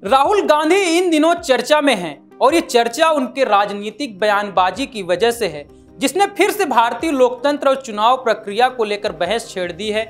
राहुल गांधी इन दिनों चर्चा में हैं और ये चर्चा उनके राजनीतिक बयानबाजी की वजह से है, जिसने फिर से भारतीय लोकतंत्र और चुनाव प्रक्रिया को लेकर बहस छेड़ दी है।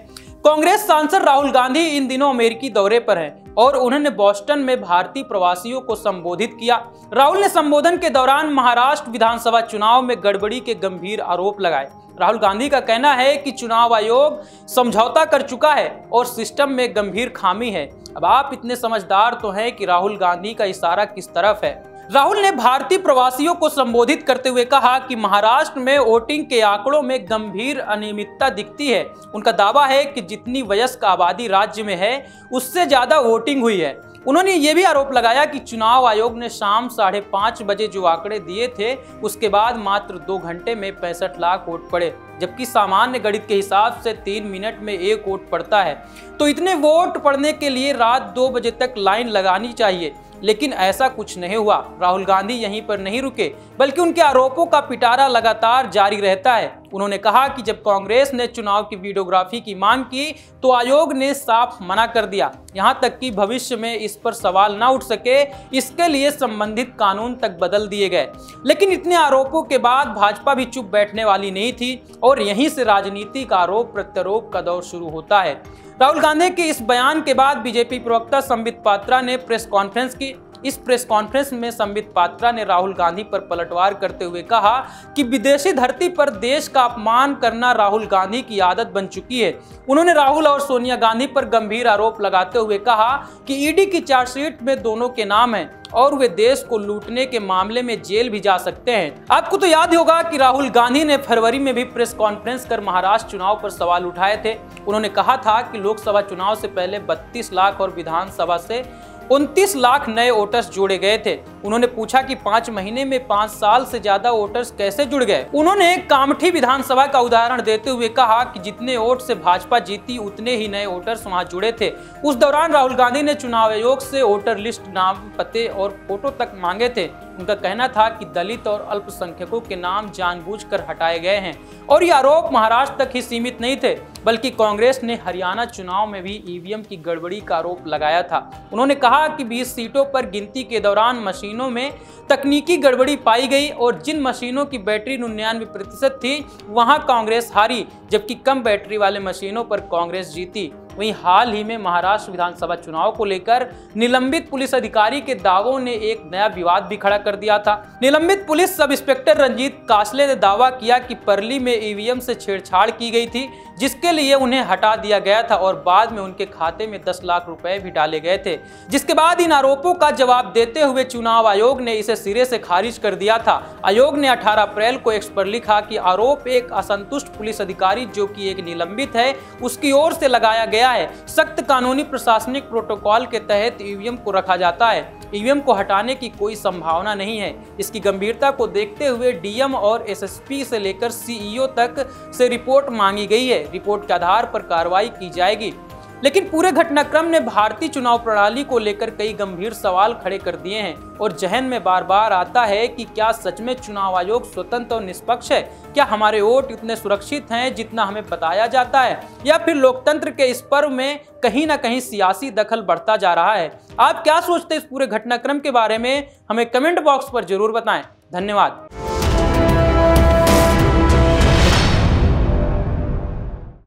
कांग्रेस सांसद राहुल गांधी इन दिनों अमेरिकी दौरे पर हैं और उन्होंने बोस्टन में भारतीय प्रवासियों को संबोधित किया। राहुल ने संबोधन के दौरान महाराष्ट्र विधानसभा चुनाव में गड़बड़ी के गंभीर आरोप लगाए। राहुल गांधी का कहना है कि चुनाव आयोग समझौता कर चुका है और सिस्टम में गंभीर खामी है। अब आप इतने समझदार तो हैं कि राहुल गांधी का इशारा किस तरफ है। राहुल ने भारतीय प्रवासियों को संबोधित करते हुए कहा कि महाराष्ट्र में वोटिंग के आंकड़ों में गंभीर अनियमितता दिखती है। उनका दावा है कि जितनी वयस्क आबादी राज्य में है उससे ज्यादा वोटिंग हुई है। उन्होंने ये भी आरोप लगाया कि चुनाव आयोग ने शाम 5:30 बजे जो आंकड़े दिए थे उसके बाद मात्र 2 घंटे में 65 लाख वोट पड़े, जबकि सामान्य गणित के हिसाब से 3 मिनट में 1 वोट पड़ता है। तो इतने वोट पड़ने के लिए रात 2 बजे तक लाइन लगानी चाहिए, लेकिन ऐसा कुछ नहीं हुआ। राहुल गांधी यहीं पर नहीं रुके, बल्कि उनके आरोपों का पिटारा लगातार जारी रहता है। उन्होंने कहा कि जब कांग्रेस ने चुनाव की वीडियोग्राफी की मांग की तो आयोग ने साफ मना कर दिया, यहां तक कि भविष्य में इस पर सवाल न उठ सके इसके लिए संबंधित कानून तक बदल दिए गए। लेकिन इतने आरोपों के बाद भाजपा भी चुप बैठने वाली नहीं थी और यहीं से राजनीतिक आरोप प्रत्यारोप का दौर शुरू होता है। राहुल गांधी के इस बयान के बाद बीजेपी प्रवक्ता संबित पात्रा ने प्रेस कॉन्फ्रेंस की। इस प्रेस कॉन्फ्रेंस में संबित पात्रा ने राहुल गांधी पर पलटवार करते हुए कहा कि विदेशी धरती पर देश का अपमान करना राहुल गांधी की आदत बन चुकी है। उन्होंने राहुल और सोनिया गांधी पर गंभीर आरोप लगाते हुए कहा कि ईडी की चार्जशीट में दोनों के नाम हैं और वे देश को लूटने के मामले में जेल भी जा सकते हैं। आपको तो याद होगा कि राहुल गांधी ने फरवरी में भी प्रेस कॉन्फ्रेंस कर महाराष्ट्र चुनाव पर सवाल उठाए थे। उन्होंने कहा था कि लोकसभा चुनाव से पहले 32 लाख और विधानसभा से 29 लाख नए वोटर्स जोड़े गए थे। उन्होंने पूछा कि 5 महीने में 5 साल से ज्यादा वोटर्स कैसे जुड़ गए। उन्होंने कामठी विधानसभा का उदाहरण देते हुए कहा कि जितने वोट से भाजपा जीती उतने ही नए वोटर्स वहां जुड़े थे। उस दौरान राहुल गांधी ने चुनाव आयोग से वोटर लिस्ट, नाम, पते और फोटो तक मांगे थे। उनका कहना था कि दलित और अल्पसंख्यकों के नाम जानबूझकर हटाए गए हैं और ये आरोप महाराष्ट्र तक ही सीमित नहीं थे, बल्कि कांग्रेस ने हरियाणा चुनाव में भी ईवीएम की गड़बड़ी का आरोप लगाया था। उन्होंने कहा कि 20 सीटों पर गिनती के दौरान मशीनों में तकनीकी गड़बड़ी पाई गई और जिन मशीनों की बैटरी 99% थी वहां कांग्रेस हारी, जबकि कम बैटरी वाले मशीनों पर कांग्रेस जीती। वहीं हाल ही में महाराष्ट्र विधानसभा चुनाव को लेकर निलंबित पुलिस अधिकारी के दावों ने एक नया विवाद भी खड़ा कर दिया था। निलंबित पुलिस सब इंस्पेक्टर रंजीत कासले ने दावा किया कि परली में ईवीएम से छेड़छाड़ की गई थी, जिसके लिए उन्हें हटा दिया गया था और बाद में उनके खाते में 10 लाख रुपए भी डाले गए थे। जिसके बाद इन आरोपों का जवाब देते हुए चुनाव आयोग ने इसे सिरे से खारिज कर दिया था। आयोग ने 18 अप्रैल को एक्स पर लिखा कि आरोप एक असंतुष्ट पुलिस अधिकारी, जो कि एक निलंबित है, उसकी ओर से लगाया गया है। सख्त कानूनी प्रशासनिक प्रोटोकॉल के तहत ईवीएम को रखा जाता है। ईवीएम को हटाने की कोई संभावना नहीं है। इसकी गंभीरता को देखते हुए डीएम और एसएसपी से लेकर सीईओ तक से रिपोर्ट मांगी गई है। रिपोर्ट के आधार पर कार्रवाई की जाएगी। लेकिन पूरे घटनाक्रम ने भारतीय चुनाव प्रणाली को लेकर कई गंभीर सवाल खड़े कर दिए हैं और जहन में बार बार आता है कि क्या सच में चुनाव आयोग स्वतंत्र और निष्पक्ष है? क्या हमारे वोट इतने सुरक्षित हैं जितना हमें बताया जाता है, या फिर लोकतंत्र के इस पर्व में कहीं ना कहीं सियासी दखल बढ़ता जा रहा है? आप क्या सोचते हैं इस पूरे घटनाक्रम के बारे में? हमें कमेंट बॉक्स पर जरूर बताएं। धन्यवाद।